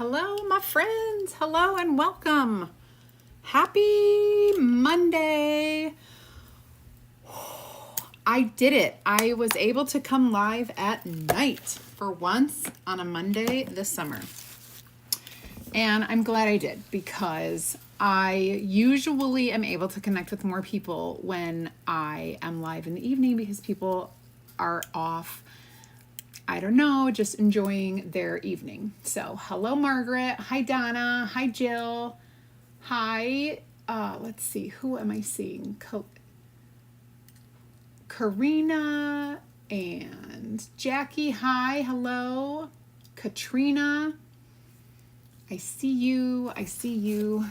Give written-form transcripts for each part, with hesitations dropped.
Hello, my friends. Hello and welcome. Happy Monday. I did it. I was able to come live at night for once on a Monday this summer. And I'm glad I did because I usually am able to connect with more people when I am live in the evening because people are off, I don't know, just enjoying their evening. So hello, Margaret. Hi, Donna. Hi, Jill. Hi. Let's see. Who am I seeing? Karina and Jackie. Hi. Hello. Katrina. I see you. I see you.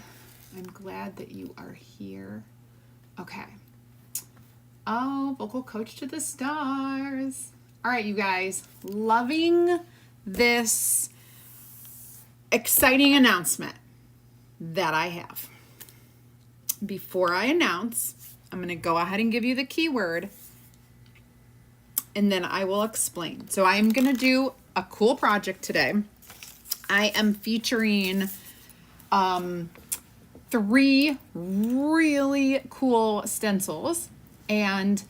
I'm glad that you are here. Okay. Oh, vocal coach to the stars. All right, you guys, loving this exciting announcement that I have. Before I announce, I'm going to go ahead and give you the keyword, and then I will explain. So I'm going to do a cool project today. I am featuring 3 really cool stencils, and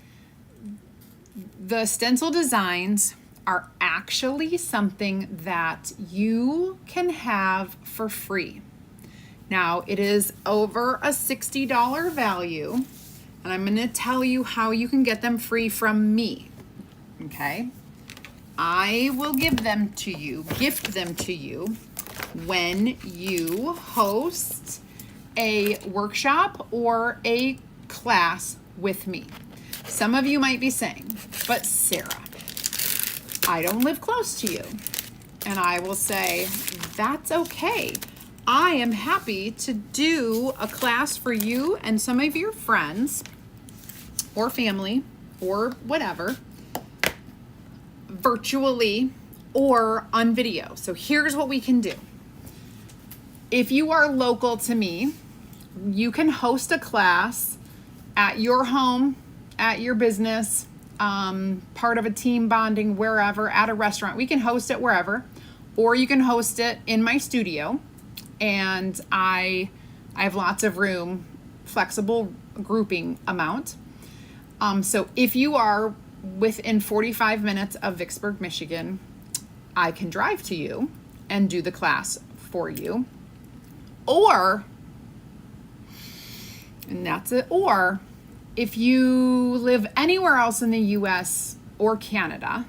the stencil designs are actually something that you can have for free. Now, it is over a $60 value, and I'm going to tell you how you can get them free from me. Okay? I will give them to you, gift them to you when you host a workshop or a class with me. Some of you might be saying, but Sarah, I don't live close to you. And I will say, that's okay. I am happy to do a class for you and some of your friends or family or whatever, virtually or on video. So here's what we can do. If you are local to me, you can host a class at your home, at your business, part of a team bonding, wherever, at a restaurant. We can host it wherever, or you can host it in my studio. And I have lots of room, flexible grouping amount. So if you are within 45 minutes of Vicksburg, Michigan, I can drive to you and do the class for you. Or, and that's it, or if you live anywhere else in the US or Canada,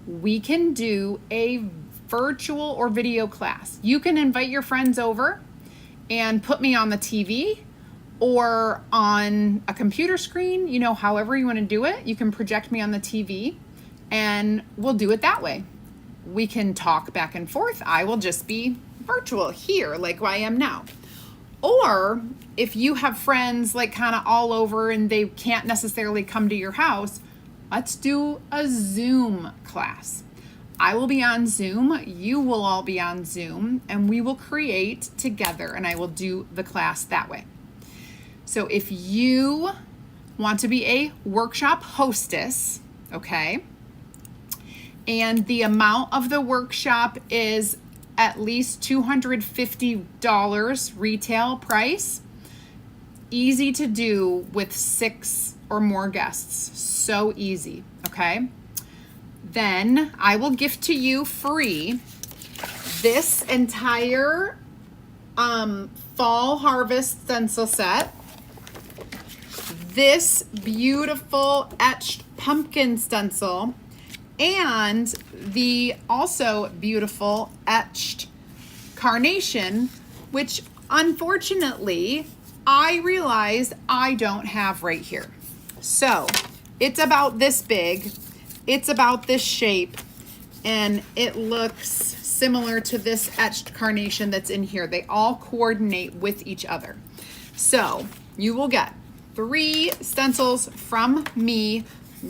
we can do a virtual or video class. You can invite your friends over and put me on the TV or on a computer screen, you know, however you want to do it. You can project me on the TV and we'll do it that way. We can talk back and forth. I will just be virtual here like I am now. Or if you have friends like kind of all over and they can't necessarily come to your house, let's do a Zoom class. I will be on Zoom, you will all be on Zoom, and we will create together and I will do the class that way. So if you want to be a workshop hostess, okay, and the amount of the workshop is at least $250 retail price. Easy to do with 6 or more guests. So easy, okay? Then I will gift to you free this entire fall harvest stencil set, this beautiful etched pumpkin stencil, and the also beautiful etched Carnation, which unfortunately I realized I don't have right here. So it's about this big, it's about this shape, and it looks similar to this etched Carnation that's in here. They all coordinate with each other. So you will get 3 stencils from me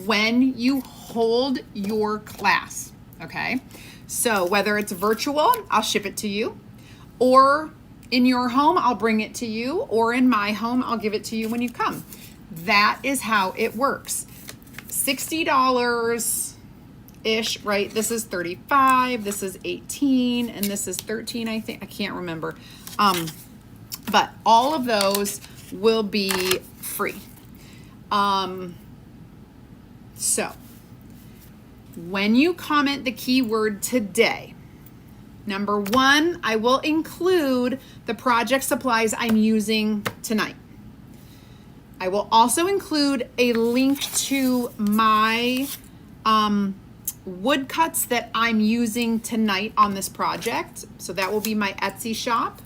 when you hold your class, okay? So whether it's virtual, I'll ship it to you, or in your home, I'll bring it to you, or in my home, I'll give it to you when you come. That is how it works. $60 ish, right? This is 35, this is 18, and this is 13, I think. I can't remember. But all of those will be free. So when you comment the keyword today, number one, I will include the project supplies I'm using tonight. I will also include a link to my woodcuts that I'm using tonight on this project. So that will be my Etsy shop.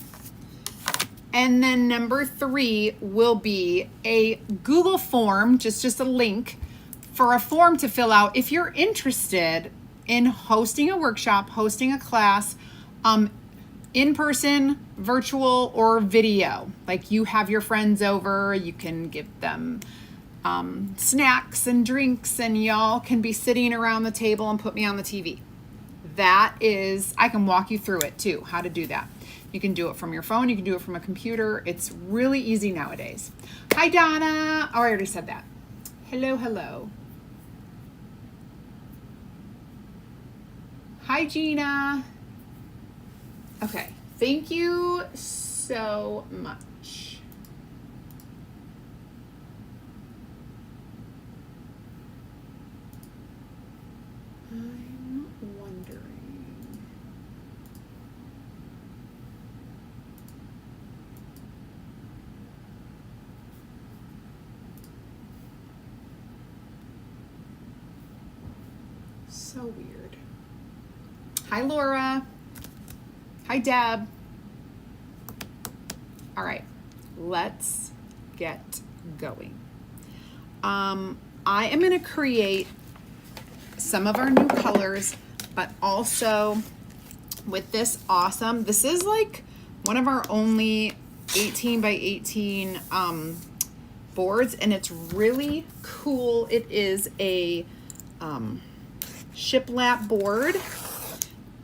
And then number three will be a Google form, just a link for a form to fill out if you're interested in hosting a workshop, hosting a class, in person, virtual, or video. Like you have your friends over, you can give them snacks and drinks, and y'all can be sitting around the table and put me on the TV. That is, I can walk you through it too, how to do that. You can do it from your phone, you can do it from a computer. It's really easy nowadays. Hi, Donna. Oh, I already said that. Hello, hello. Hi, Gina. Okay, thank you so much. I'm wondering. So weird. Hi, Laura. Hi, Deb. All right, let's get going. I am going to create some of our new colors, but also with this awesome, this is like one of our only 18 by 18 boards, and it's really cool. It is a shiplap board,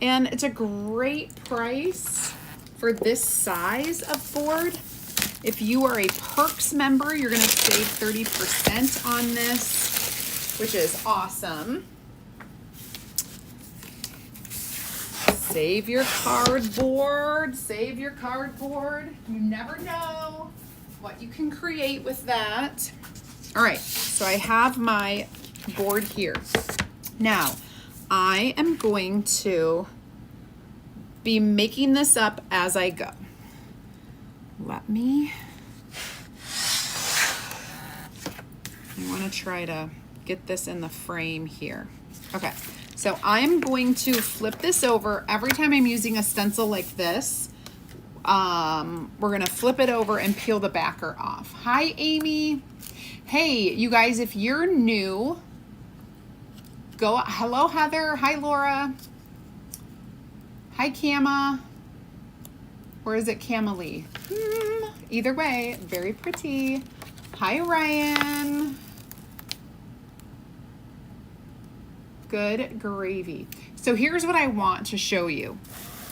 and it's a great price for this size of board. If you are a Perks member, you're going to save 30% on this, which is awesome. Save your cardboard, save your cardboard. You never know what you can create with that. All right, so I have my board here. Now, I am going to be making this up as I go. I want to try to get this in the frame here. Okay, so I'm going to flip this over. Every time I'm using a stencil like this, we're going to flip it over and peel the backer off. Hi, Amy. Hey, you guys, if you're new, hello, Heather. Hi, Laura. Hi, Kama. Or is it Camalie? Either way, very pretty. Hi, Ryan. Good gravy. So here's what I want to show you.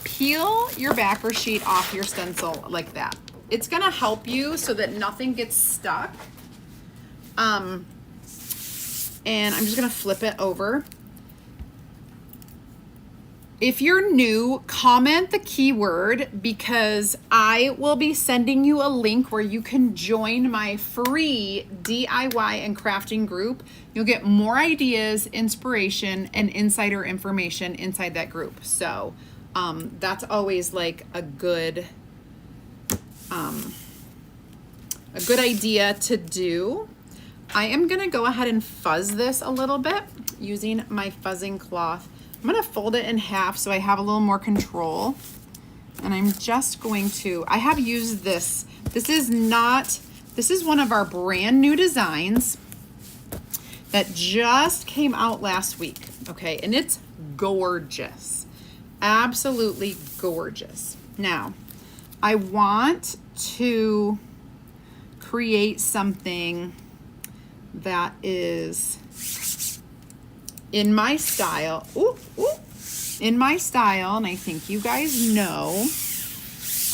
Peel your backer sheet off your stencil like that. It's gonna help you so that nothing gets stuck. And I'm just gonna flip it over. If you're new, comment the keyword, because I will be sending you a link where you can join my free DIY and crafting group. You'll get more ideas, inspiration, and insider information inside that group. So that's always like a good idea to do. I am gonna go ahead and fuzz this a little bit using my fuzzing cloth. I'm gonna fold it in half so I have a little more control. And I'm just going to, I have used this. This is one of our brand new designs that just came out last week, okay? And it's gorgeous, absolutely gorgeous. Now, I want to create something that is in my style. In my style, and I think you guys know,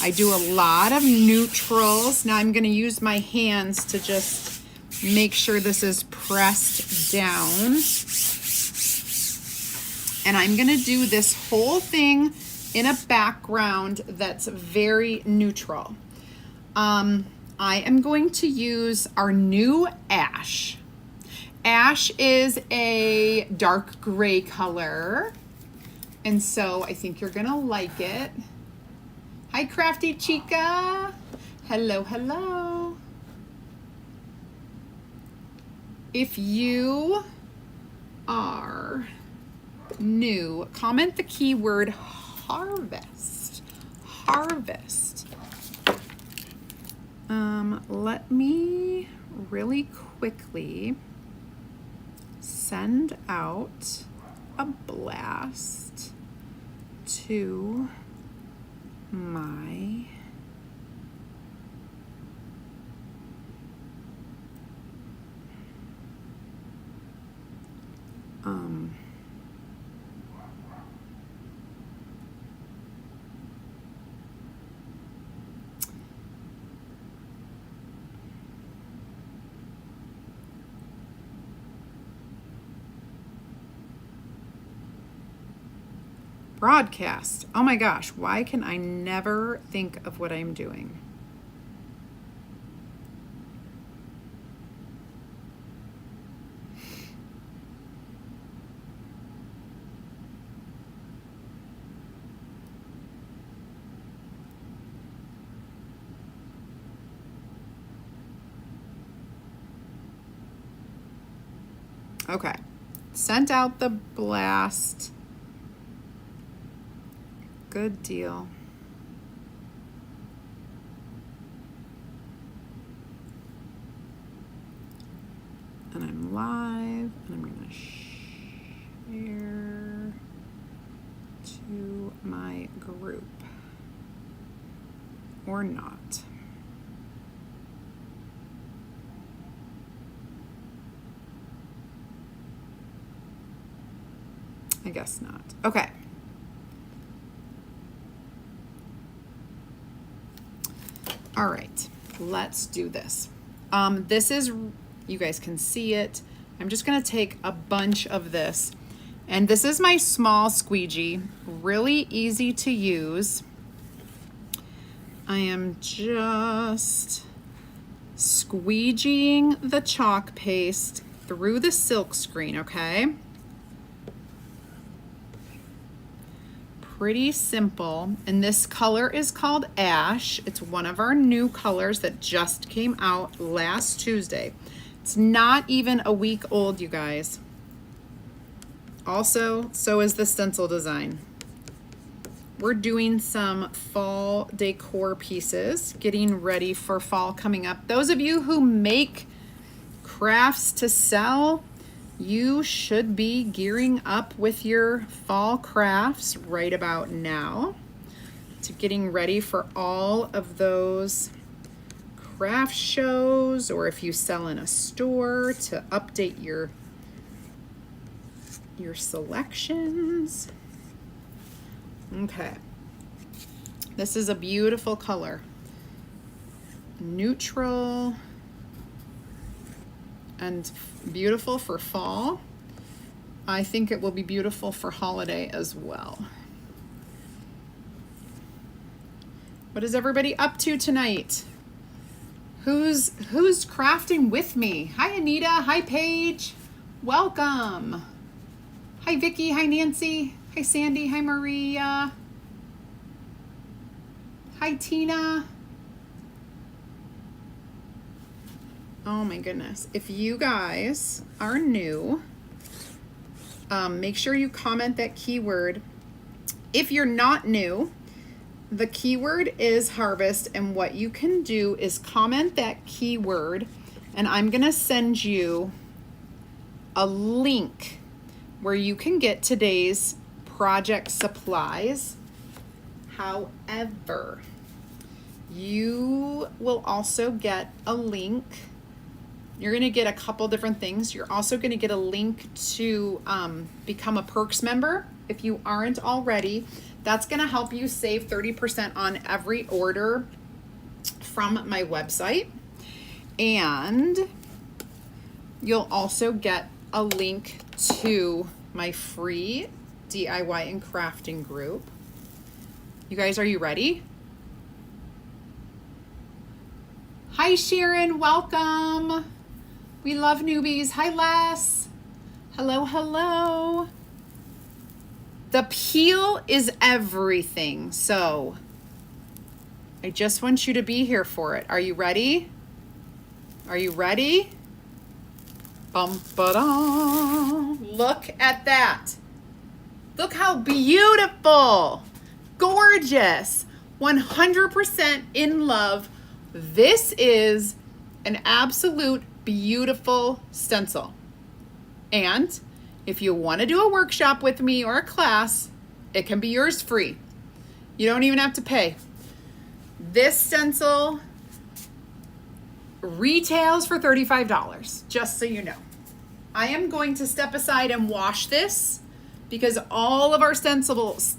I do a lot of neutrals. Now I'm going to use my hands to just make sure this is pressed down. And I'm gonna do this whole thing in a background that's very neutral. I am going to use our new ash. Ash is a dark gray color, and so I think you're gonna like it. Hi, Crafty Chica. Hello, hello. If you are new, comment the keyword harvest. Harvest. Let me really quickly send out a blast to my broadcast. Oh my gosh, why can I never think of what I'm doing? Okay, sent out the blast. Good deal. And I'm live, and I'm going to share to my group. Or not. I guess not. Okay. All right, let's do this. This is, you guys can see it. I'm just gonna take a bunch of this, and this is my small squeegee, really easy to use. I am just squeegeeing the chalk paste through the silk screen, okay? Pretty simple, and this color is called Ash. It's one of our new colors that just came out last Tuesday. It's not even a week old, you guys. Also, so is the stencil design. We're doing some fall decor pieces, getting ready for fall coming up. Those of you who make crafts to sell, you should be gearing up with your fall crafts right about now to getting ready for all of those craft shows, or if you sell in a store, to update your selections. Okay, this is a beautiful color, neutral and beautiful for fall. I think it will be beautiful for holiday as well. What is everybody up to tonight? Who's crafting with me? Hi Anita, hi Paige, welcome. Hi Vicky, hi Nancy, hi Sandy, hi Maria, hi Tina. Oh my goodness. If you guys are new, make sure you comment that keyword. If you're not new, the keyword is harvest, and what you can do is comment that keyword, and I'm gonna send you a link where you can get today's project supplies. However, you will also get a link. You're going to get a couple different things. You're also going to get a link to become a Perks member if you aren't already. That's going to help you save 30% on every order from my website. And you'll also get a link to my free DIY and crafting group. You guys, are you ready? Hi Sharon, welcome. We love newbies. Hi Les. Hello, hello. The peel is everything, so I just want you to be here for it. Are you ready? Are you ready? Bum-ba-dum. Look at that. Look how beautiful. Gorgeous. 100% in love. This is an absolute beautiful stencil. And if you want to do a workshop with me or a class, it can be yours free. You don't even have to pay. This stencil retails for $35, just so you know. I am going to step aside and wash this because all of our stencils,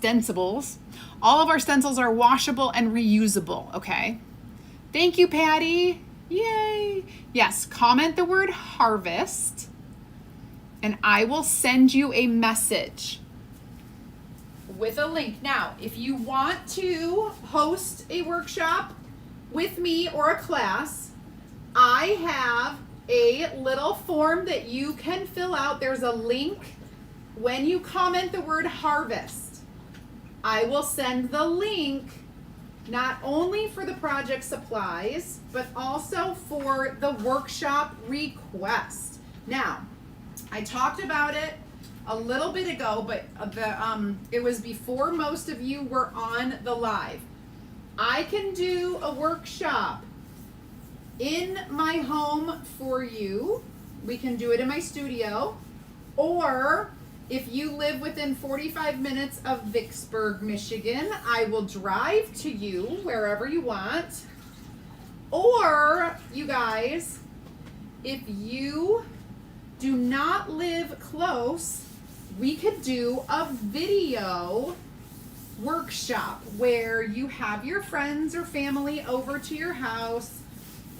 all of our stencils are washable and reusable, okay? Thank you, Patty. Yay. Yes, comment the word harvest and I will send you a message with a link. Now, if you want to host a workshop with me or a class, I have a little form that you can fill out. There's a link when you comment the word harvest. I will send the link not only for the project supplies, but also for the workshop request. Now, I talked about it a little bit ago, but it was before most of you were on the live. I can do a workshop in my home for you. We can do it in my studio, or if you live within 45 minutes of Vicksburg, Michigan, I will drive to you wherever you want. Or, you guys, if you do not live close, we could do a video workshop where you have your friends or family over to your house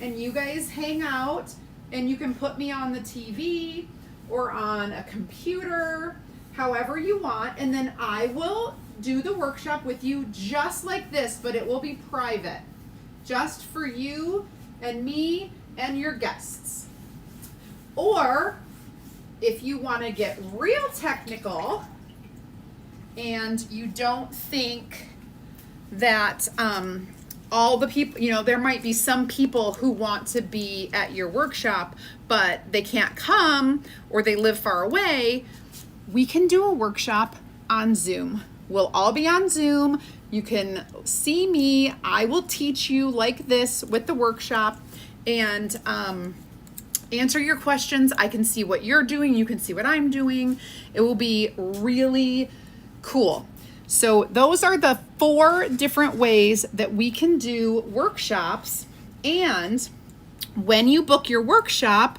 and you guys hang out, and you can put me on the TV or on a computer, however you want, and then I will do the workshop with you just like this, but it will be private, just for you and me and your guests. Or if you want to get real technical and you don't think that all the people, you know, there might be some people who want to be at your workshop, but they can't come or they live far away, we can do a workshop on Zoom. We'll all be on Zoom. You can see me. I will teach you like this with the workshop and answer your questions. I can see what you're doing. You can see what I'm doing. It will be really cool. So those are the 4 different ways that we can do workshops. And when you book your workshop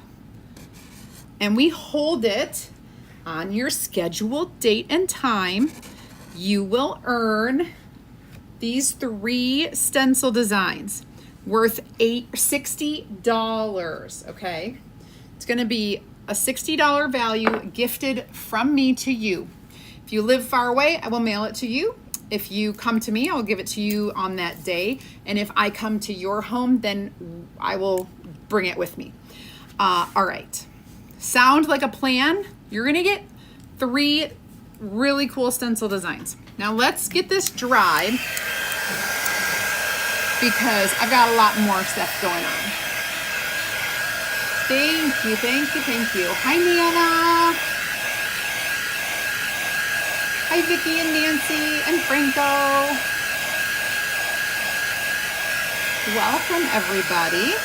and we hold it on your scheduled date and time, you will earn these 3 stencil designs worth $60, okay? It's gonna be a $60 value gifted from me to you. If you live far away, I will mail it to you. If you come to me, I will give it to you on that day. And if I come to your home, then I will bring it with me. All right. Sound like a plan? You're gonna get 3 really cool stencil designs. Now let's get this dried because I've got a lot more stuff going on. Thank you, thank you, thank you. Hi, Nana. Hi, Vicki and Nancy and Franco. Welcome, everybody.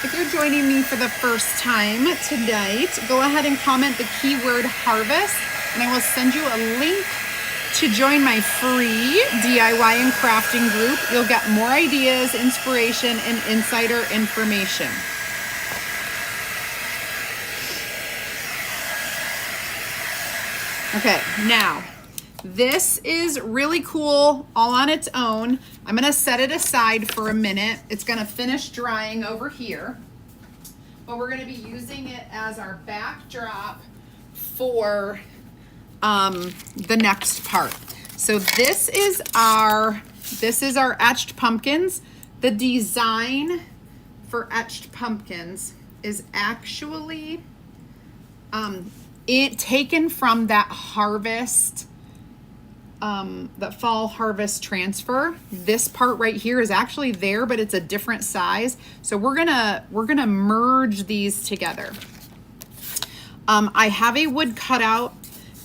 If you're joining me for the first time tonight, go ahead and comment the keyword harvest, and I will send you a link to join my free DIY and crafting group. You'll get more ideas, inspiration, and insider information. Okay, now, this is really cool all on its own. I'm gonna set it aside for a minute. It's gonna finish drying over here. but we're going to be using it as our backdrop for the next part. So this is our etched pumpkins. The design for etched pumpkins is actually taken from that harvest, that fall harvest transfer. This part right here is actually there, but it's a different size. So we're gonna merge these together. I have a wood cutout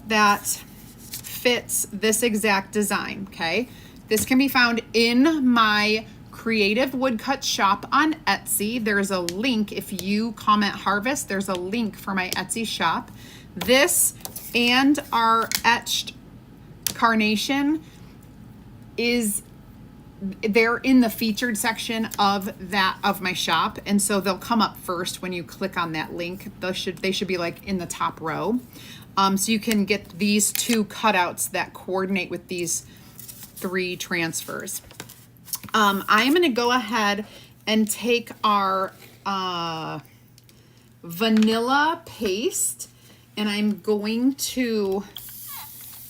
that fits this exact design, okay? This can be found in my creative woodcut shop on Etsy. There's a link. If you comment harvest, there's a link for my Etsy shop. This and our etched carnation they're in the featured section of my shop, and so they'll come up first when you click on that link. They should be like in the top row. So you can get these two cutouts that coordinate with these 3 transfers. I'm going to go ahead and take our vanilla paste, and I'm going to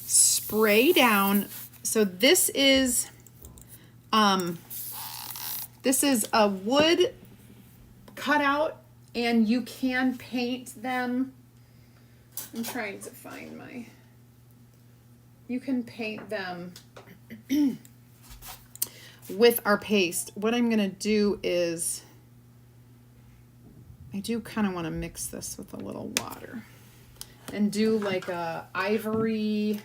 spray down. So this is a wood cutout, and you can paint them. I'm trying to find you can paint them with our paste. What I'm going to do is, I do kind of want to mix this with a little water and do like a ivory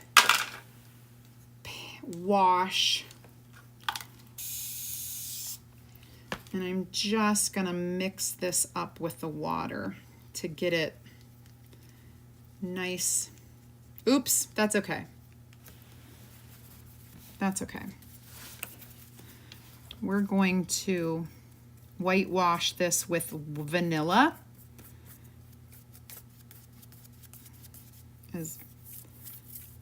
wash. And I'm just going to mix this up with the water to get it nice. Oops, that's okay. That's okay. We're going to whitewash this with vanilla, as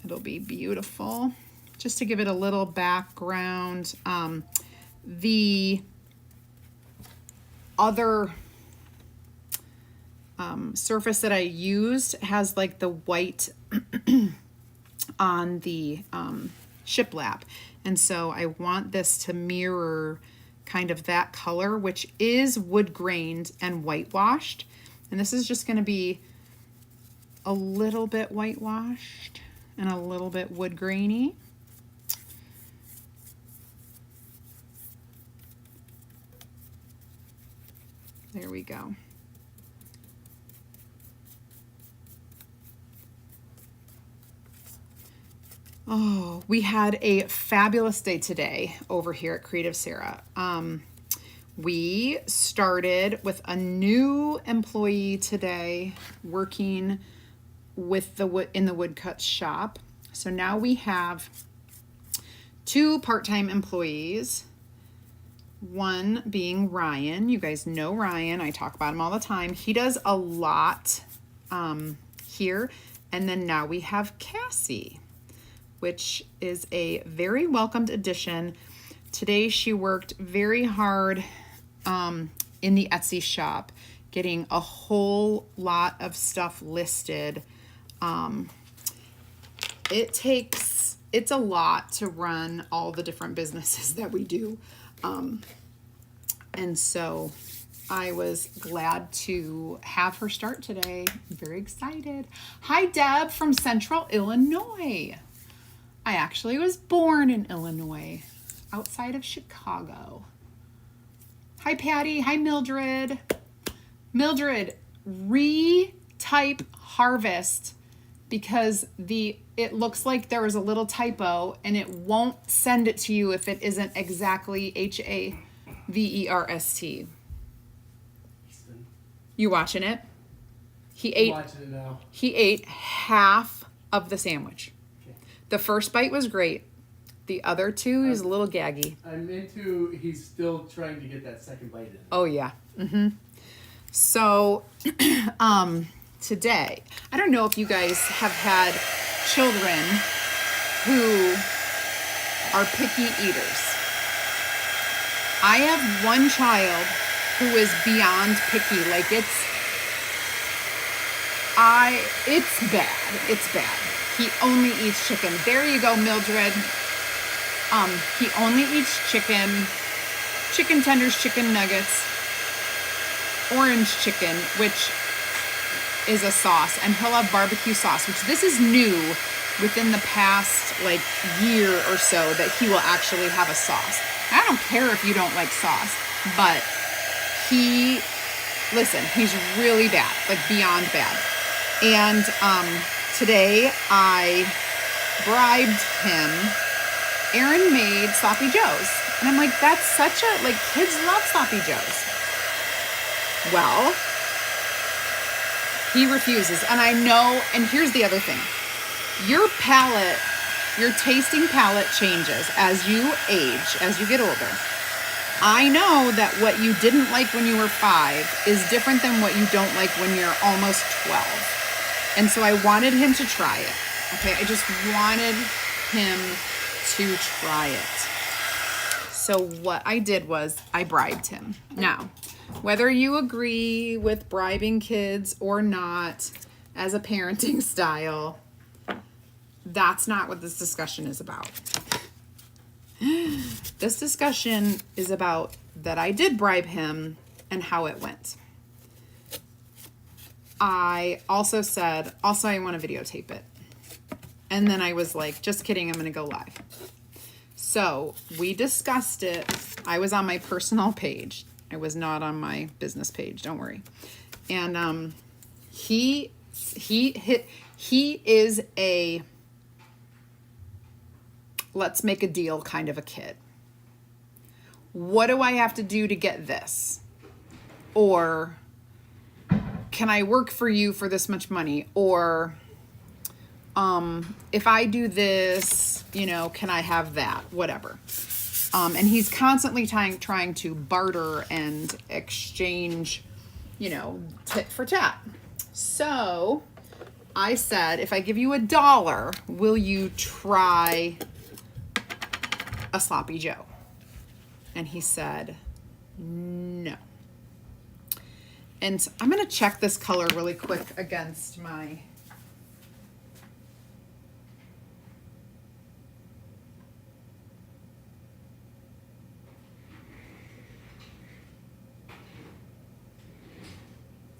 it'll be beautiful. Just to give it a little background. The other surface that I used has like the white on the shiplap, and so I want this to mirror kind of that color, which is wood grained and whitewashed. And this is just going to be a little bit whitewashed and a little bit wood grainy. There we go. Oh, we had a fabulous day today over here at Creative Sarah. We started with a new employee today working with in the woodcut shop. So now we have 2 part-time employees. One being Ryan. You guys know Ryan. I talk about him all the time. He does a lot here. And then now we have Cassie, which is a very welcomed addition. Today she worked very hard in the Etsy shop, getting a whole lot of stuff listed. It's a lot to run all the different businesses that we do. And so I was glad to have her start today. I'm very excited. Hi, Deb from Central Illinois. I actually was born in Illinois, outside of Chicago. Hi, Patty. Hi, Mildred. Mildred, retype harvest, because it looks like there was a little typo, and it won't send it to you if it isn't exactly HAVERST. You watching it? I'm watching it now. He ate half of the sandwich. Okay. The first bite was great. The other 2, he's a little gaggy. He's still trying to get that second bite in. Oh, yeah. Mm-hmm. So, today, I don't know if you guys have had children who are picky eaters. I have one child who is beyond picky. Like, It's bad. It's bad. He only eats chicken. There you go, Mildred. He only eats chicken, chicken tenders, chicken nuggets, orange chicken, which is a sauce, and he'll have barbecue sauce, which this is new within the past like year or so that he will actually have a sauce. I don't care if you don't like sauce, but he's really bad, like beyond bad. And today I bribed him. Aaron made sloppy joes, and I'm like, that's such a, like, kids love sloppy joes. Well, he refuses, and I know, and here's the other thing. Your palate, your tasting palate changes as you age, as you get older. I know that what you didn't like when you were 5 is different than what you don't like when you're almost 12. And so I wanted him to try it. Okay, I just wanted him to try it. So what I did was I bribed him. Now, whether you agree with bribing kids or not as a parenting style, that's not what this discussion is about. This discussion is about that I did bribe him and how it went. I also said, I want to videotape it. And then I was like, just kidding, I'm going to go live. So we discussed it. I was on my personal page. I was not on my business page, don't worry. And he is a let's make a deal kind of a kid. What do I have to do to get this? Or can I work for you for this much money? Or if I do this, can I have that? Whatever. And he's constantly trying to barter and exchange, tit for tat. So I said, if I give you $1, will you try a sloppy joe? And he said, no. And I'm going to check this color really quick against my...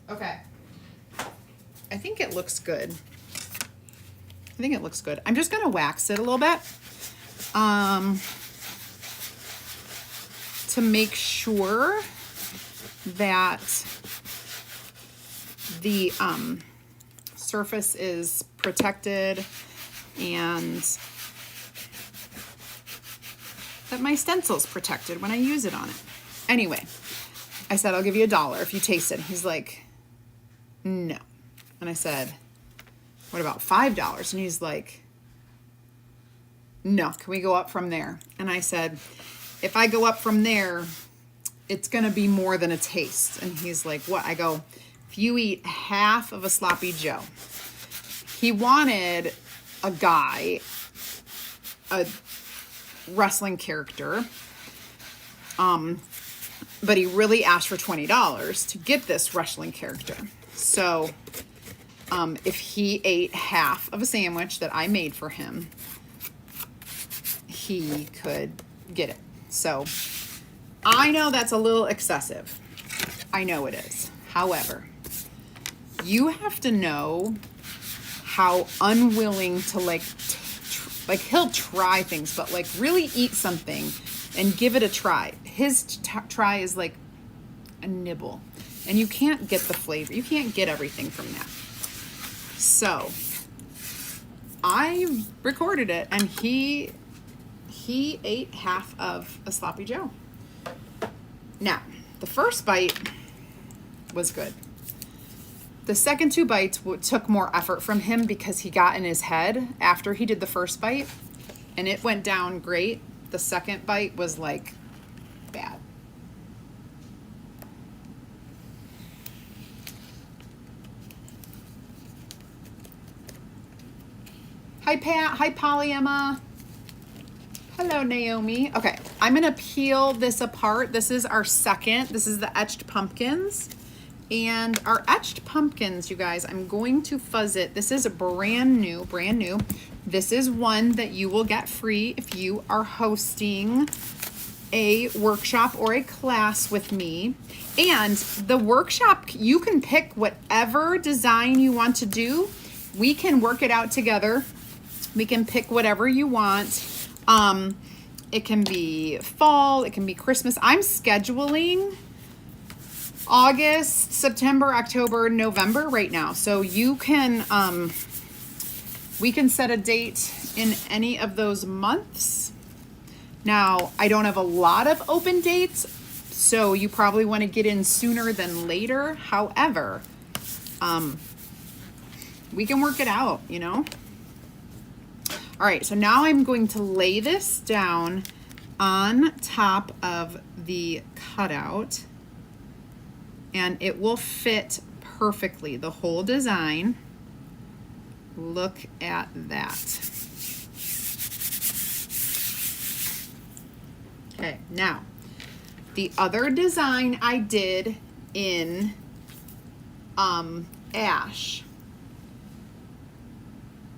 Okay. I think it looks good. I'm just going to wax it a little bit to make sure that the surface is protected and that my stencil is protected when I use it on it. Anyway, I said, I'll give you $1 if you taste it. He's like, no. And I said, what about $5? And he's like, no, can we go up from there? And I said, if I go up from there, it's going to be more than a taste. And he's like, what? I go, if you eat half of a sloppy joe. He wanted a guy, a wrestling character, but he really asked for $20 to get this wrestling character. So if he ate half of a sandwich that I made for him, he could get it. So I know that's a little excessive. I know it is. However, you have to know how unwilling to like he'll try things, but like really eat something and give it a try. His try is like a nibble, and you can't get the flavor. You can't get everything from that. So I recorded it, and he ate half of a sloppy joe. Now, the first bite was good. The second 2 bites took more effort from him because he got in his head after he did the first bite, and it went down great. The second bite was like bad. Hi, Pat. Hi, Polly Emma. Hello, Naomi. Okay, I'm going to peel this apart. This is our second. This is the etched pumpkins. And our etched pumpkins, you guys, I'm going to fuzz it. This is a brand new. This is one that you will get free if you are hosting a workshop or a class with me. And the workshop, you can pick whatever design you want to do. We can work it out together. We can pick whatever you want. It can be fall, it can be Christmas. I'm scheduling August, September, October, November right now. So you can, we can set a date in any of those months. Now, I don't have a lot of open dates, so you probably want to get in sooner than later. However, we can work it out, you know? All right, so now I'm going to lay this down on top of the cutout, and it will fit perfectly, the whole design. Look at that. Okay, now, the other design I did in ash,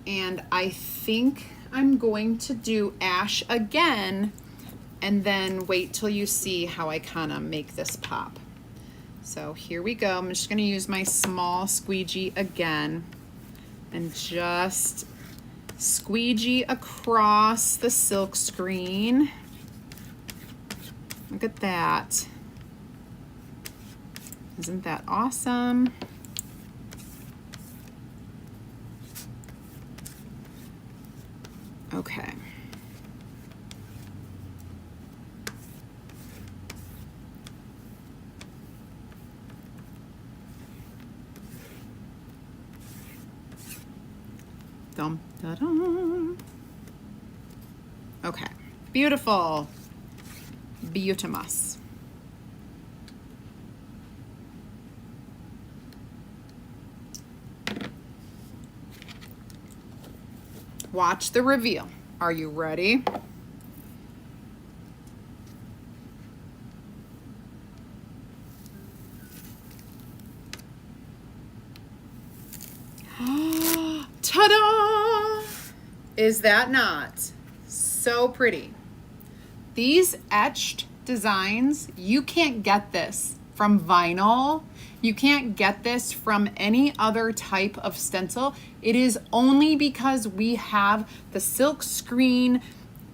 and I think I'm going to do ash again and then wait till you see how I kind of make this pop. So here we go. I'm just going to use my small squeegee again and just squeegee across the silk screen. Look at that. Isn't that awesome? Okay. Dum, da, dum. Okay, beautiful. Beautimus. Watch the reveal. Are you ready? Ta-da! Is that not so pretty? These etched designs, you can't get this from vinyl. You can't get this from any other type of stencil. It is only because we have the silk screen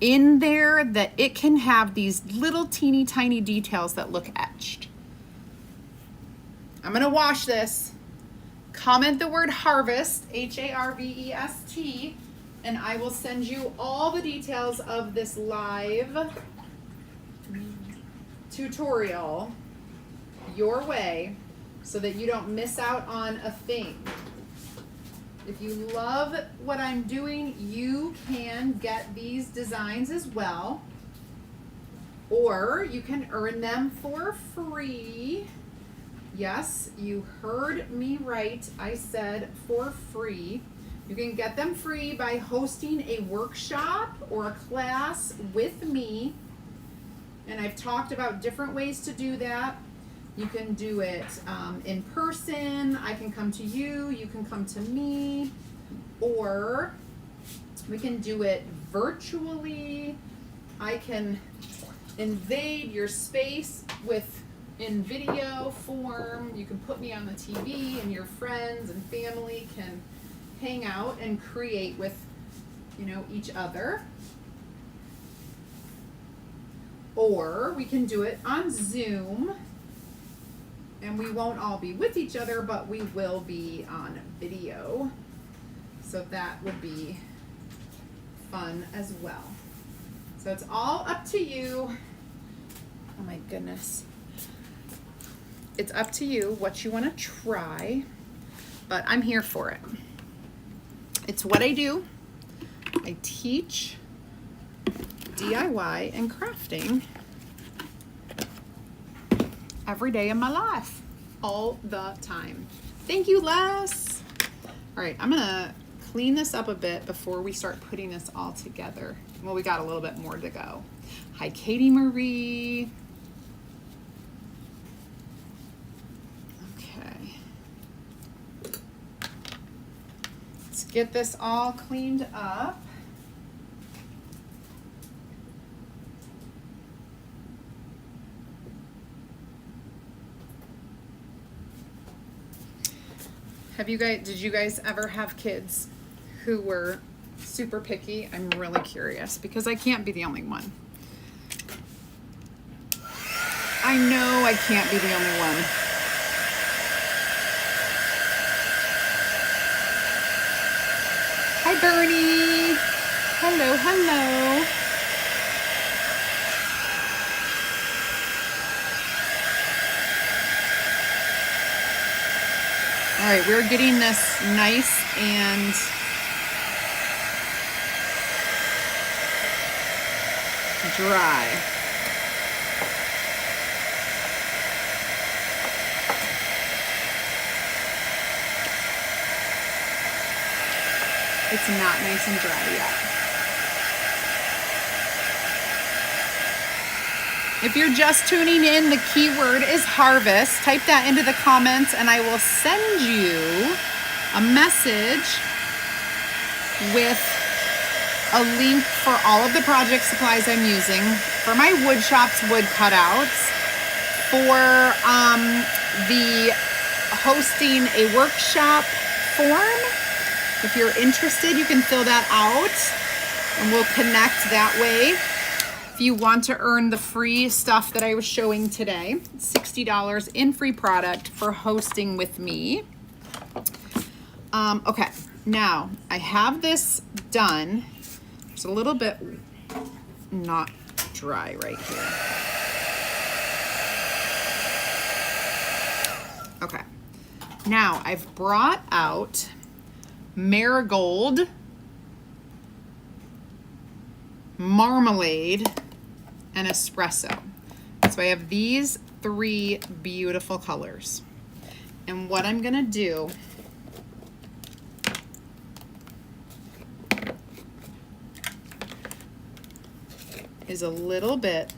in there that it can have these little teeny tiny details that look etched. I'm gonna wash this. Comment the word harvest, H-A-R-V-E-S-T, and I will send you all the details of this live tutorial your way so that you don't miss out on a thing. If you love what I'm doing, you can get these designs as well, or you can earn them for free. Yes, you heard me right. I said for free. You can get them free by hosting a workshop or a class with me. And I've talked about different ways to do that. You can do it in person. I can come to you. You can come to me. Or we can do it virtually. I can invade your space in video form. You can put me on the TV and your friends and family can hang out and create with, each other. Or we can do it on Zoom, and we won't all be with each other, but we will be on video. So that would be fun as well. So it's all up to you. Oh my goodness. It's up to you what you want to try, but I'm here for it. It's what I do. I teach DIY and crafting every day of my life, all the time. Thank you, Les. All right, I'm gonna clean this up a bit before we start putting this all together. Well, we got a little bit more to go. Hi, Katie Marie. Okay. get this all cleaned up. Did you guys ever have kids who were super picky? I'm really curious because I can't be the only one. I know I can't be the only one. Hi, Bernie. Hello, hello. All right, we're getting this nice and dry. It's not nice and dry yet. If you're just tuning in, the keyword is harvest. Type that into the comments and I will send you a message with a link for all of the project supplies I'm using for my wood shops wood cutouts, for the hosting a workshop form. If you're interested, you can fill that out and we'll connect that way. If you want to earn the free stuff that I was showing today, $60 in free product for hosting with me. Okay, now I have this done. It's a little bit not dry right here. Okay, now I've brought out marigold, marmalade, and espresso. So I have these three beautiful colors. And what I'm gonna do is a little bit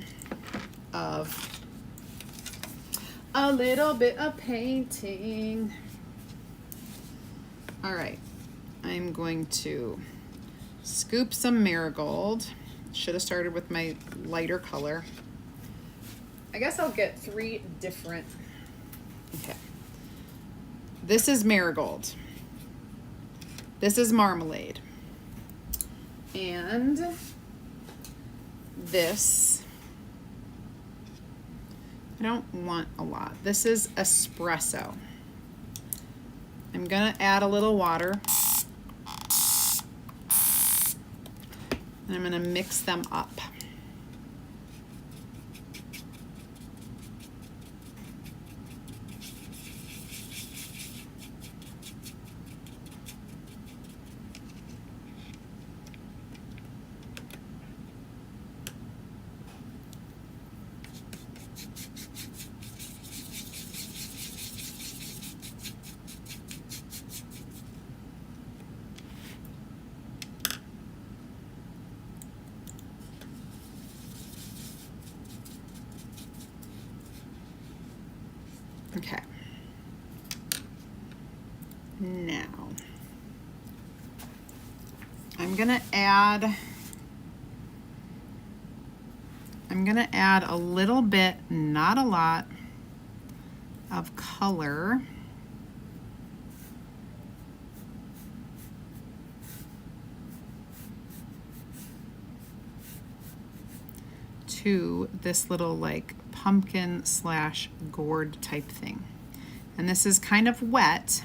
of painting. All right, I'm going to scoop some marigold. Should have started with my lighter color. I guess I'll get three different. Okay. This is marigold. This is marmalade. And this, I don't want a lot. This is espresso. I'm gonna add a little water. And I'm gonna mix them up. Okay. Now, I'm gonna add a little bit, not a lot, of color. To this little like pumpkin / gourd type thing. And this is kind of wet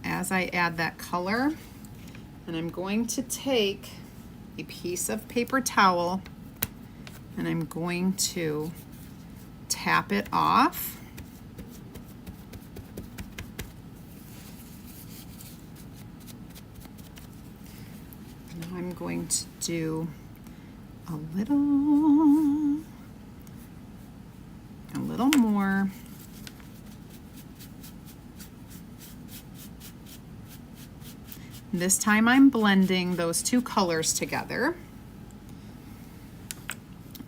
as I add that color. And I'm going to take a piece of paper towel and I'm going to tap it off. Now I'm going to do a little more. This time I'm blending those two colors together.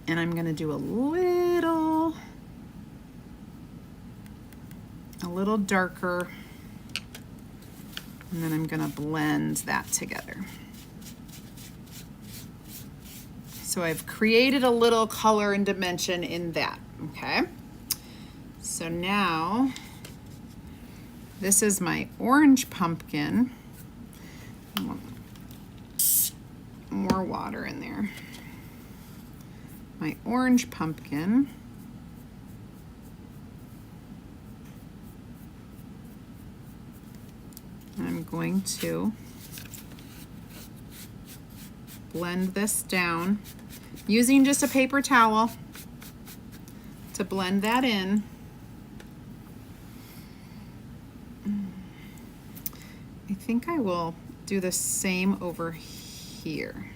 And I'm gonna do a little darker And then I'm gonna blend that together. So I've created a little color and dimension in that, okay? So now, this is my orange pumpkin. I want more water in there. My orange pumpkin. I'm going to blend this down using just a paper towel to blend that in. I think I will do the same over here.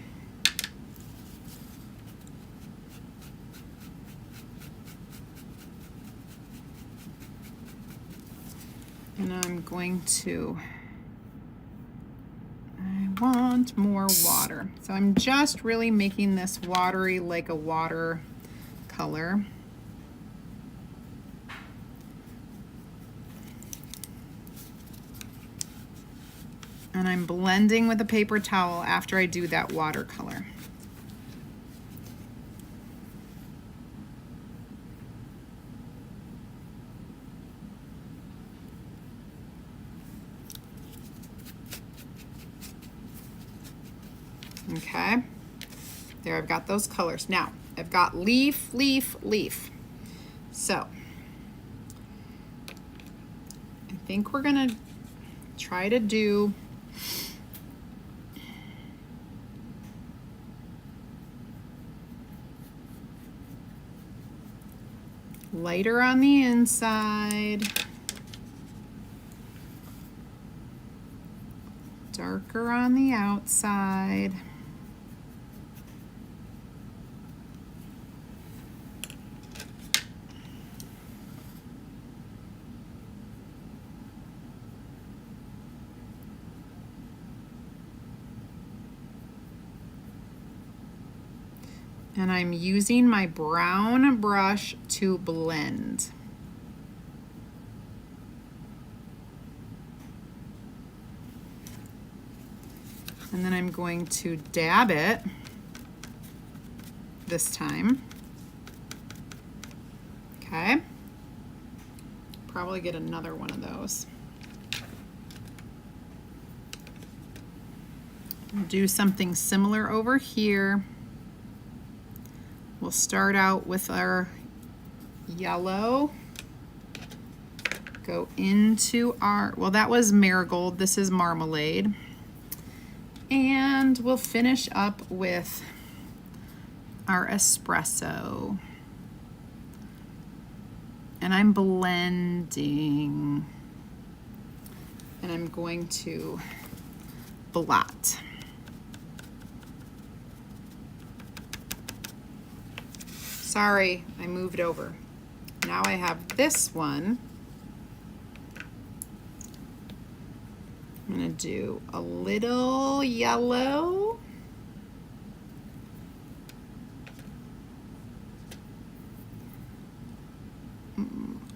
And I'm going to, I want more water. So I'm just really making this watery, like a water color. And I'm blending with a paper towel after I do that watercolor. Okay, there I've got those colors. Now I've got leaf, leaf, leaf. So I think we're gonna try to do lighter on the inside, darker on the outside. And I'm using my brown brush to blend. And then I'm going to dab it this time. Okay. Probably get another one of those. Do something similar over here. We'll start out with our yellow. Go into our, well, that was marigold. This is marmalade. And we'll finish up with our espresso. And I'm blending. And I'm going to blot. Sorry, I moved over. Now I have this one. I'm gonna do a little yellow.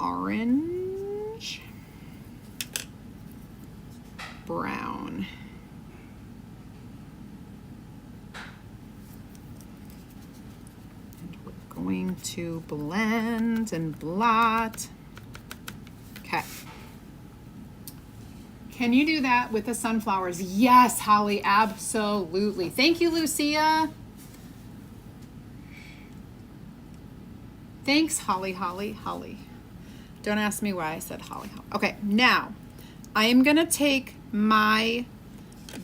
Orange. Brown. Going to blend and blot. Okay. Can you do that with the sunflowers? Yes, Holly, absolutely. Thank you, Lucia. Thanks, Holly, Holly, Holly. Don't ask me why I said Holly, Holly. Okay, now I am gonna take my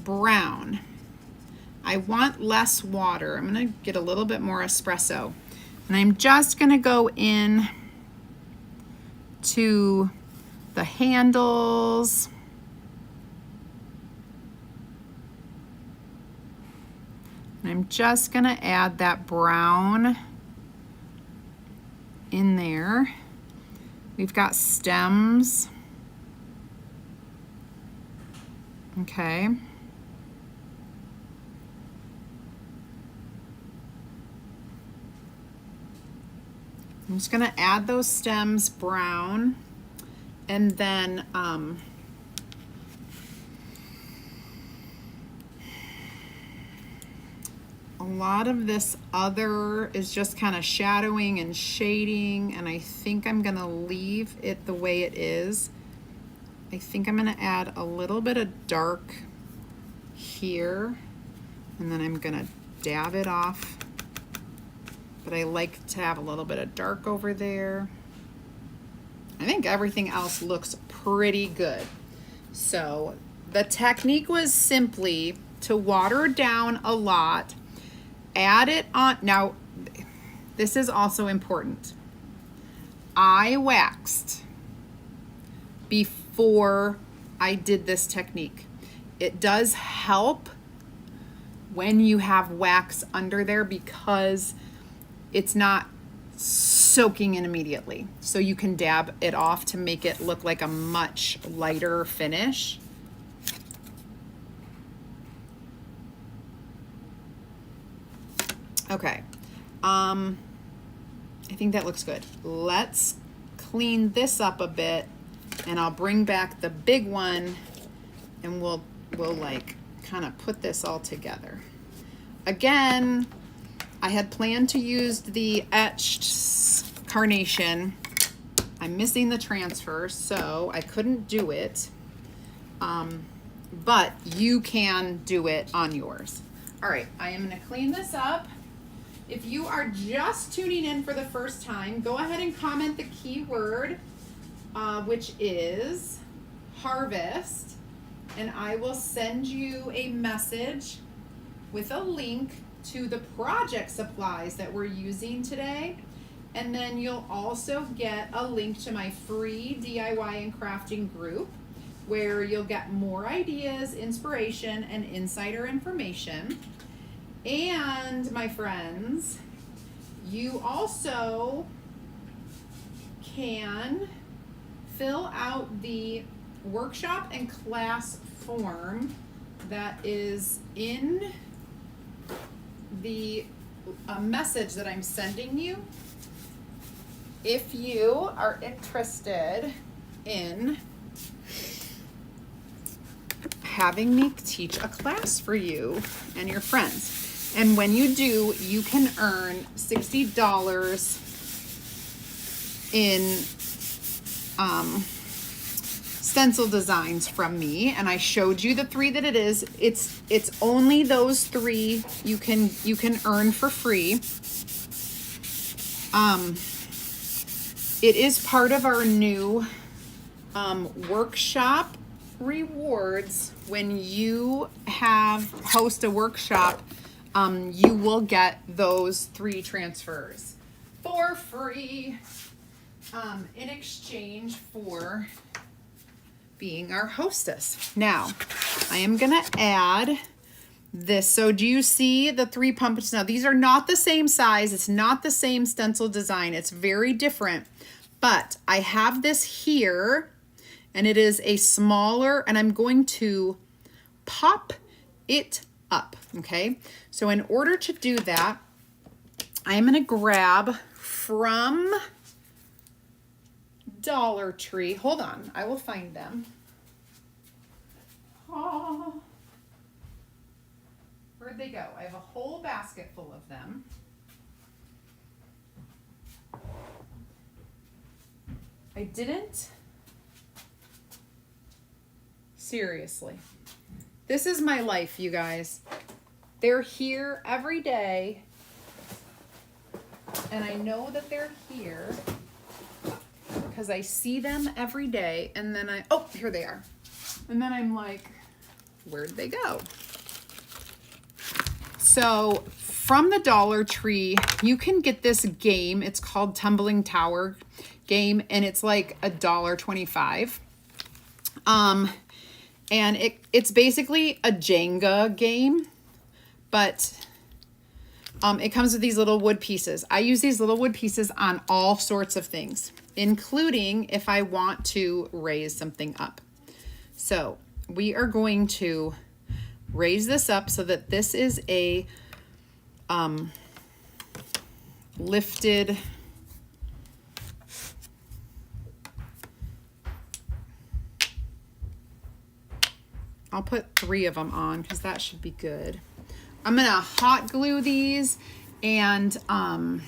brown. I want less water. I'm gonna get a little bit more espresso. And I'm just gonna go in to the handles. And I'm just gonna add that brown in there. We've got stems. Okay. I'm just gonna add those stems brown, and then a lot of this other is just kind of shadowing and shading, and I think I'm gonna leave it the way it is. I think I'm gonna add a little bit of dark here, and then I'm gonna dab it off. But I like to have a little bit of dark over there. I think everything else looks pretty good. So the technique was simply to water down a lot, add it on. Now, this is also important. I waxed before I did this technique. It does help when you have wax under there because it's not soaking in immediately. So you can dab it off to make it look like a much lighter finish. Okay, I think that looks good. Let's clean this up a bit, and I'll bring back the big one, and we'll like kind of put this all together. Again, I had planned to use the Etched Carnation. I'm missing the transfer, so I couldn't do it. But you can do it on yours. All right, I am gonna clean this up. If you are just tuning in for the first time, go ahead and comment the keyword, which is harvest, and I will send you a message with a link to the project supplies that we're using today. And then you'll also get a link to my free DIY and crafting group where you'll get more ideas, inspiration, and insider information. And my friends, you also can fill out the workshop and class form that is in the message that I'm sending you if you are interested in having me teach a class for you and your friends. And when you do, you can earn $60 in stencil designs from me, and I showed you the 3 that it is. It's only those 3 you can earn for free. It is part of our new workshop rewards. When you host a workshop, you will get those 3 transfers for free in exchange for being our hostess. Now, I am gonna add this. So do you see the 3 pumpkins? Now, these are not the same size. It's not the same stencil design. It's very different. But I have this here, and it is a smaller, and I'm going to pop it up, okay? So in order to do that, I'm gonna grab from Dollar Tree. Hold on, I will find them. Oh, where'd they go? I have a whole basket full of them. I didn't. Seriously. This is my life, you guys. They're here every day. And I know that they're here because I see them every day. And then oh, here they are. And then I'm like, where'd they go? So from the Dollar Tree, you can get this game. It's called Tumbling Tower game, and it's like $1.25. And it's basically a Jenga game, but it comes with these little wood pieces. I use these little wood pieces on all sorts of things, including if I want to raise something up. So we are going to raise this up so that this is a lifted I'll put 3 of them on because that should be good. I'm gonna hot glue these, and I'm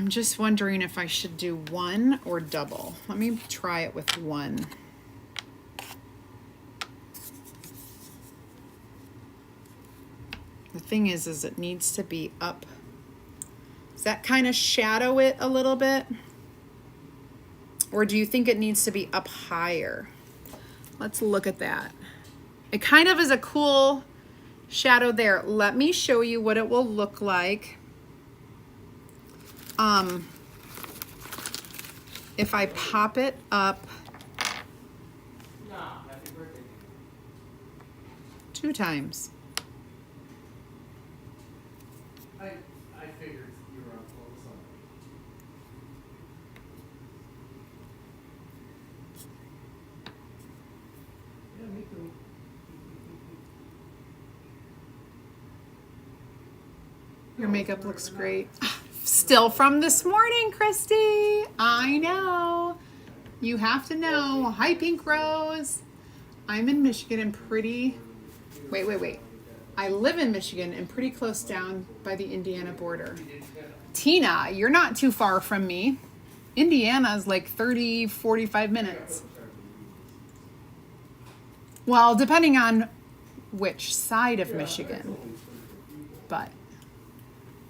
just wondering if I should do one or double. Let me try it with one. The thing is it needs to be up. Does that kind of shadow it a little bit? Or do you think it needs to be up higher? Let's look at that. It kind of is a cool shadow there. Let me show you what it will look like. If I pop it up 2 times. I figured you were on full sun. Yeah, me too. Your makeup looks great. Still from this morning, Christy. I know. You have to know. Hi, Pink Rose. I'm in Michigan and pretty... Wait. I live in Michigan and pretty close down by the Indiana border. Tina, you're not too far from me. Indiana's like 30, 45 minutes. Well, depending on which side of Michigan. But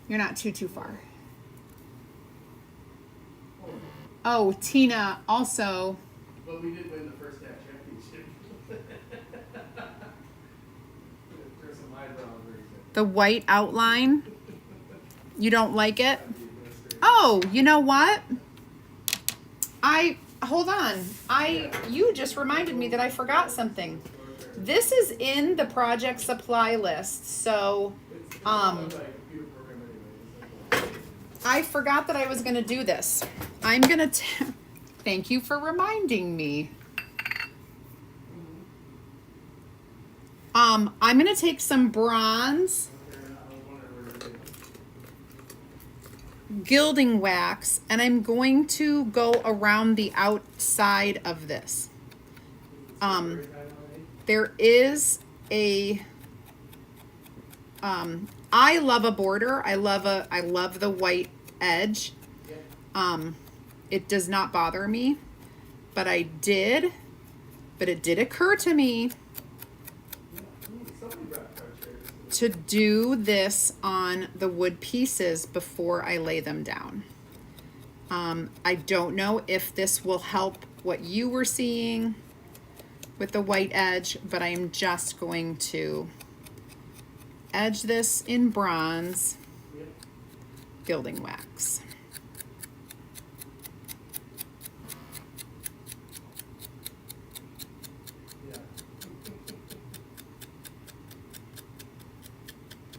you're not too far. Oh, Tina, also... But we did win the first half championship. There's some eyebrows raising. The white outline. You don't like it? Oh, you know what? Hold on. You just reminded me that I forgot something. This is in the project supply list. So, I forgot that I was going to do this. I'm going to... Thank you for reminding me. I'm going to take some bronze gilding wax and I'm going to go around the outside of this. There is a... I love a border. I love the white edge. It does not bother me, but it did occur to me to do this on the wood pieces before I lay them down. I don't know if this will help what you were seeing with the white edge, but I am just going to edge this in bronze gilding wax.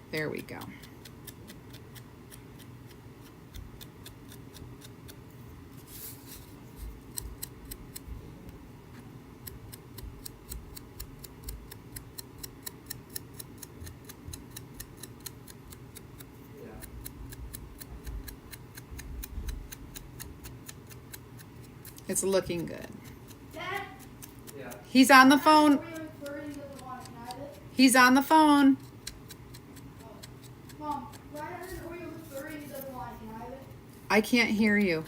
There we go. It's looking good. Dad? Yeah. He's on the phone. He's on the phone. Mom, Ryan has an Oreo with furry and he doesn't want it. Can I have it? I can't hear you.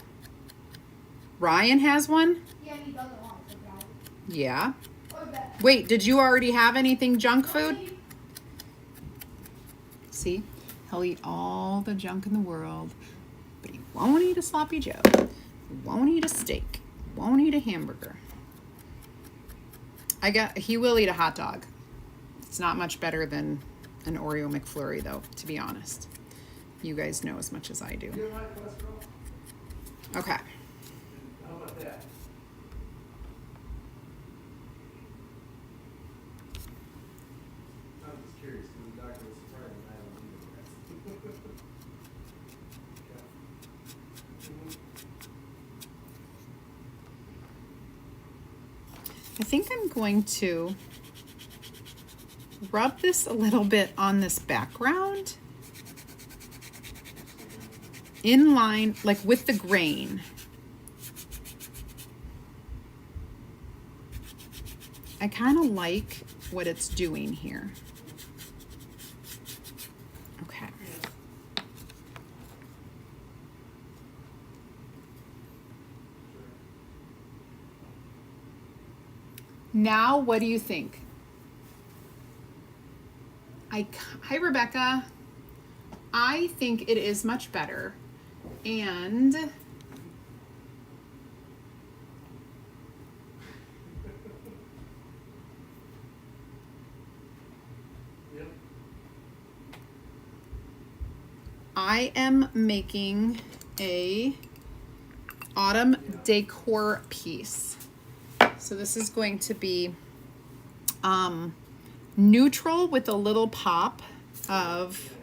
Ryan has one? Yeah, and he doesn't want it. So can I have it? Yeah. Oh, bet. Wait, did you already have anything junk food? See? He'll eat all the junk in the world, but he won't eat a sloppy Joe. He won't eat a steak. Won't eat a hamburger. He will eat a hot dog. It's not much better than an Oreo McFlurry, though, to be honest. You guys know as much as I do. You don't like cholesterol? Okay. How about that? I'm just curious because the doctor was surprised and I don't either. I think I'm going to rub this a little bit on this background in line, like with the grain. I kind of like what it's doing here. Okay. Now, what do you think? Hi, Rebecca. I think it is much better. And I am making a autumn decor piece. So this is going to be neutral with a little pop of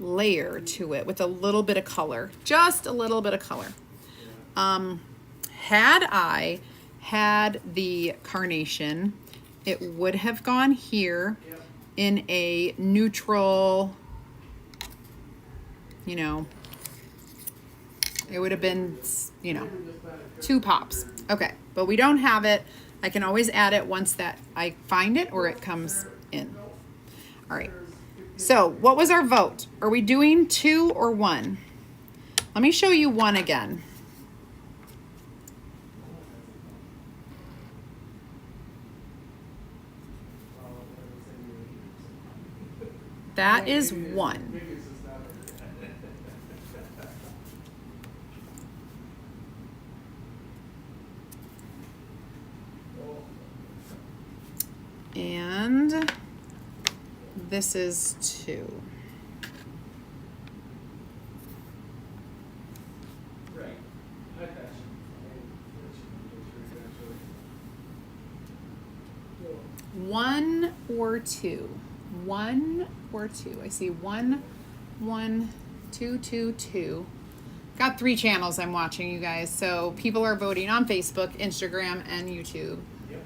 layer to it with a little bit of color, just a little bit of color. Had I had the carnation, it would have gone here in a neutral, you know, it would have been, you know, 2 pops. Okay, but we don't have it. I can always add it once that I find it or it comes in. All right. So what was our vote? Are we doing 2 or 1? Let me show you 1 again. That is 1. And this is 2. Right. I got you. 1 or 2. 1 or 2. I see 1, 1, 2, 2, 2. Got 3 channels I'm watching, you guys. So people are voting on Facebook, Instagram, and YouTube. Yep.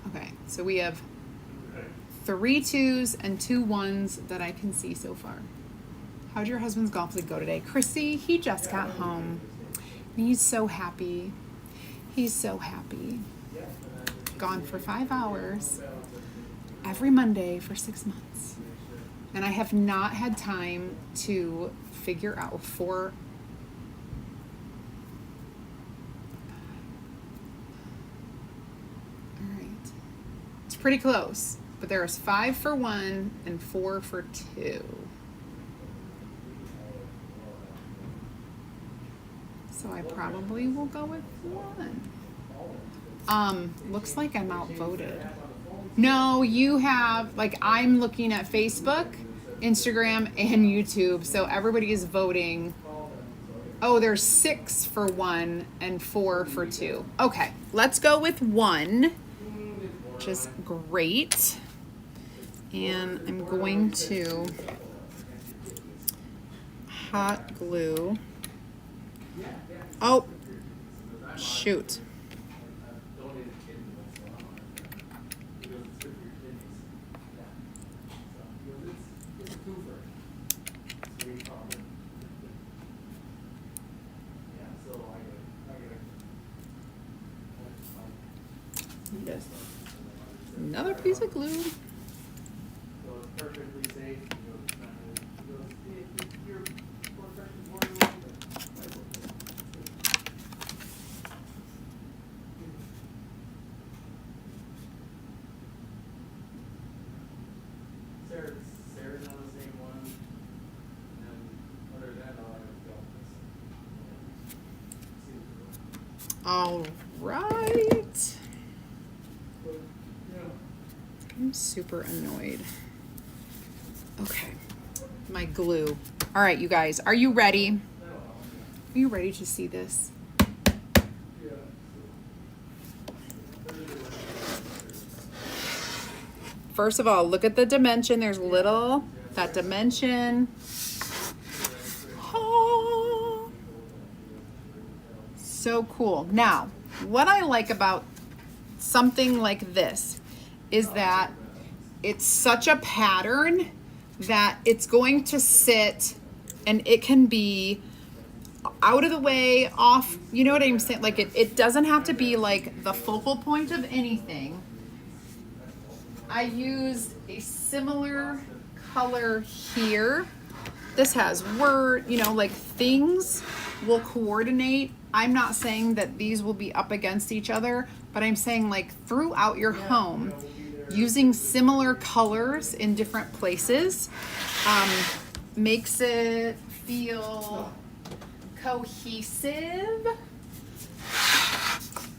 Okay, so we have 3 2s and 2 1s that I can see so far. How'd your husband's golf league go today? Chrissy, he just got home. And he's so happy. He's so happy. Gone for 5 hours every Monday for 6 months. And I have not had time to figure out 4. All right. It's pretty close, but there's 5 for 1 and 4 for 2. So I probably will go with 1. Looks like I'm outvoted. No, you have, like, I'm looking at Facebook, Instagram, and YouTube, so everybody is voting. Oh, there's 6 for 1 and 4 for 2. Okay, let's go with 1, which is great. And I'm going to hot glue. Oh, shoot. Yes. Another piece of glue. So it's perfectly safe. You're Sarah's on the same one. And other than that, I'll have to All right. I'm super annoyed. Okay. My glue. All right, you guys, are you ready? Are you ready to see this? First of all, look at the dimension. There's little, that dimension. Oh, so cool. Now, what I like about something like this is that it's such a pattern that it's going to sit and it can be out of the way, off, you know what I'm saying? Like it doesn't have to be like the focal point of anything. I used a similar color here. This has word, you know, like things will coordinate. I'm not saying that these will be up against each other, but I'm saying like throughout your home, using similar colors in different places makes it feel cohesive.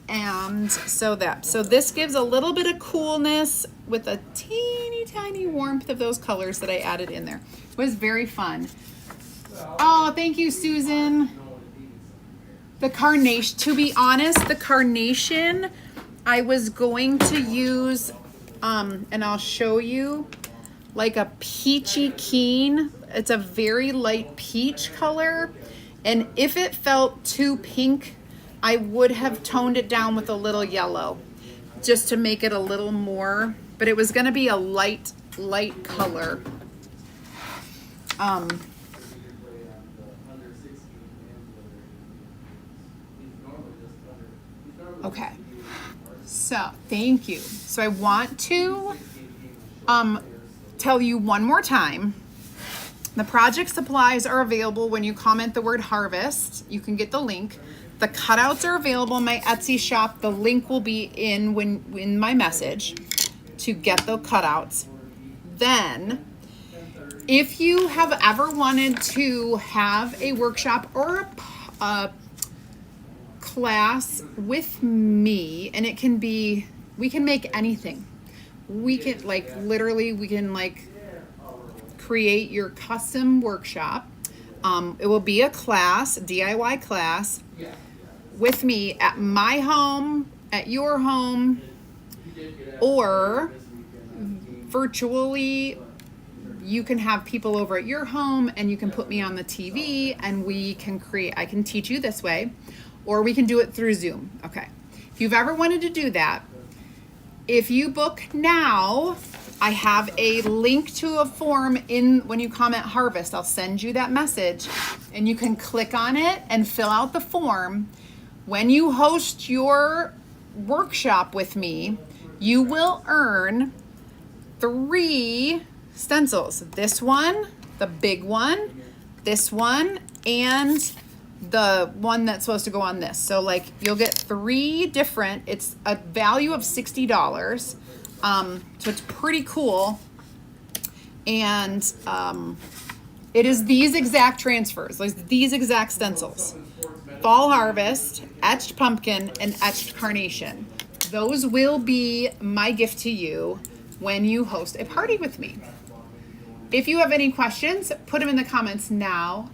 And so this gives a little bit of coolness with a teeny tiny warmth of those colors that I added in there. It was very fun. Oh, thank you, Susan. The Carnation, to be honest, the Carnation, I was going to use, and I'll show you, like a peachy keen. It's a very light peach color. And if it felt too pink, I would have toned it down with a little yellow just to make it a little more, but it was going to be a light color. Okay. So, thank you. So I want to tell you one more time. The project supplies are available when you comment the word harvest. You can get the link. The cutouts are available in my Etsy shop. The link will be in my message to get the cutouts. Then, if you have ever wanted to have a workshop or a class with me, and it can be, we can make anything. We can literally create your custom workshop. It will be a class, DIY class, with me at my home, at your home, or virtually. You can have people over at your home and you can put me on the TV and we can create, I can teach you this way, or we can do it through Zoom. Okay. If you've ever wanted to do that, if you book now, I have a link to a form when you comment harvest. I'll send you that message and you can click on it and fill out the form. When you host your workshop with me, you will earn 3 stencils. This one, the big one, this one, and the one that's supposed to go on this. So like you'll get 3 different, it's a value of $60. So it's pretty cool. And it is these exact transfers, like these exact stencils. Fall Harvest, Etched Pumpkin, and Etched Carnation. Those will be my gift to you when you host a party with me. If you have any questions, put them in the comments now.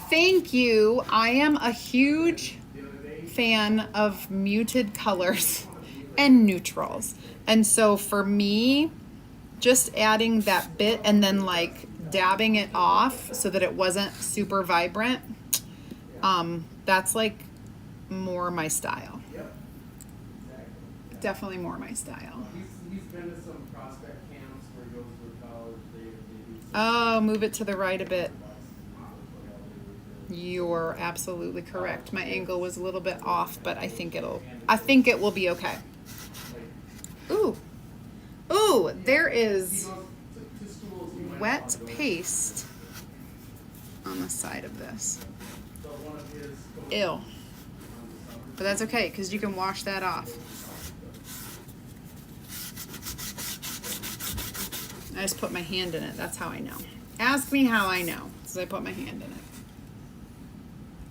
Thank you. I am a huge fan of muted colors and neutrals. And so for me, just adding that bit and then like dabbing it off so that it wasn't super vibrant, that's like more my style. Definitely more my style. He's been to some prospect camps where he goes to college. They do Oh, move it to the right a bit. You're absolutely correct. My angle was a little bit off, but I think it will be okay. Ooh. Ooh, there is wet paste on the side of this. Ew. But that's okay, because you can wash that off. I just put my hand in it. That's how I know. Ask me how I know, because I put my hand in it.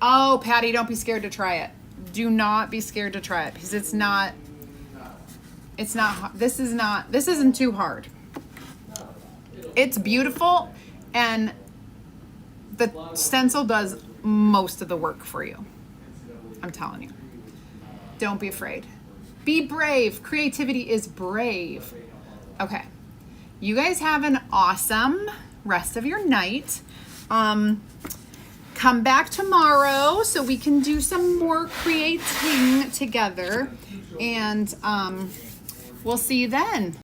Oh, Patty, don't be scared to try it. Do not be scared to try it, because this isn't too hard. It's beautiful, and the stencil does most of the work for you. I'm telling you. Don't be afraid. Be brave. Creativity is brave. Okay. You guys have an awesome rest of your night. Come back tomorrow so we can do some more creating together, and we'll see you then.